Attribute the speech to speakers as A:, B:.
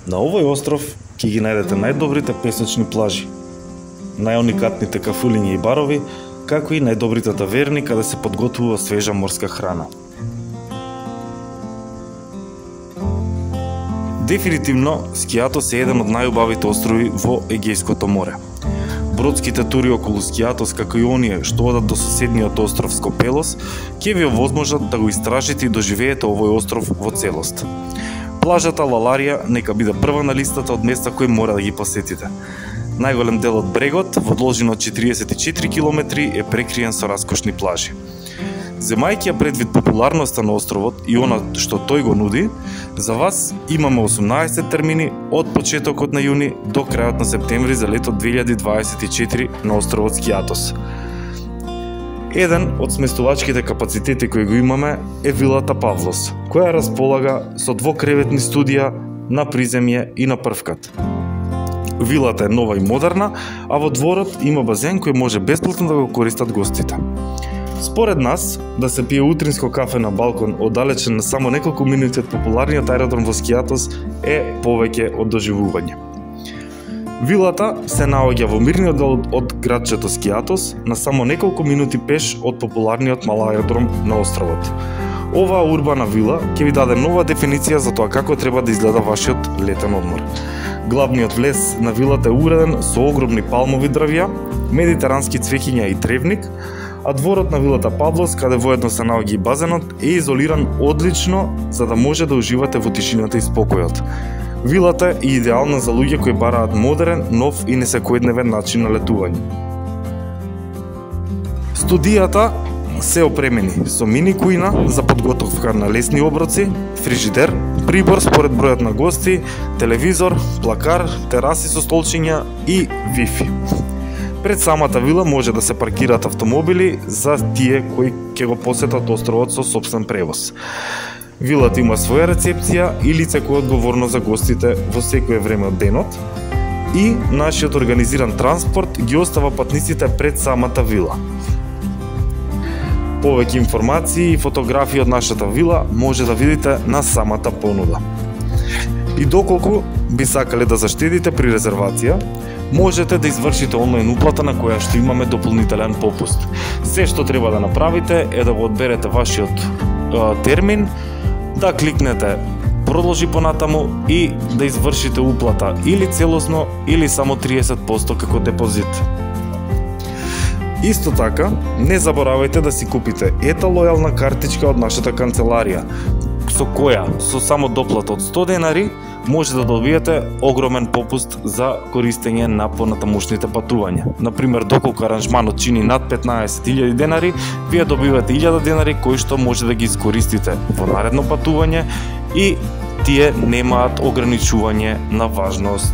A: На овој остров ќе ги најдете најдобрите песочни плажи, најуникатните кафулиња и барови, како и најдобрите таверни каде се подготвува свежа морска храна. Дефинитивно, Скијатос е еден од најубавите острови во Егејското море. Бродските тури околу Скијатос, како и оние што одат до соседниот остров Скопелос, ќе ви овозможат да го истражите и доживеете овој остров во целост. Плажата Лаларија нека биде прва на листата од места кои мора да ги посетите. Најголем дел од брегот, во должина од 44 км, е прекриен со раскошни плажи. Земајќи ја предвид популарноста на островот и она што тој го нуди, за вас имаме 18 термини од почетокот на јуни до крајот на септември за лето 2024 на островот Скијатос. Еден од сместувачките капацитети кои го имаме е вилата Павлос, која располага со двокреветни студија на приземје и на првкат. Вилата е нова и модерна, а во дворот има базен кој може бесплатно да го користат гостите. Според нас, да се пие утринско кафе на балкон оддалечен на само неколку минути од популарниот аеродром во Скијатос е повеќе од доживување. Вилата се наоѓа во мирниот дел од градчето Скијатос, на само неколку минути пеш од популарниот мал аеродром на островот. Оваа урбана вила ќе ви даде нова дефиниција за тоа како треба да изгледа вашиот летен одмор. Главниот влез на вилата е уреден со огромни палмови дрвја, медитерански цвеќиња и тревник, а дворот на вилата Павлос, каде воедно се наоѓа и базенот, е изолиран одлично за да може да уживате во тишината и спокојот. Вилата е идеална за луѓе кои бараат модерен, нов и несекојдневен начин на летување. Студијата се опремени со мини кујна за подготовка на лесни оброци, фрижидер, прибор според бројот на гости, телевизор, плакар, тераси со столчиња и Wi-Fi. Пред самата вила може да се паркираат автомобили за тие кои ќе го посетат островот со сопствен превоз. Вилата има своја рецепција и лице кој е одговорно за гостите во секое време од денот, и нашиот организиран транспорт ги остава патниците пред самата вила. Повеќе информации и фотографии од нашата вила може да видите на самата понуда. И доколку би сакале да заштедите при резервација, можете да извршите онлайн уплата на која што имаме дополнителен попуст. Се што треба да направите е да го одберете вашиот термин, да кликнете продолжи понатаму и да извршите уплата или целосно или само 30% како депозит. Исто така, не заборавајте да си купите ета лојална картичка од нашата канцеларија, со која со само доплата од 100 денари може да добиете огромен попуст за користење на понатамушните патувања. Например, доколку аранжманот чини над 15.000 денари, вие добивате 1000 денари кои што може да ги искористите во наредно патување и тие немаат ограничување на важност.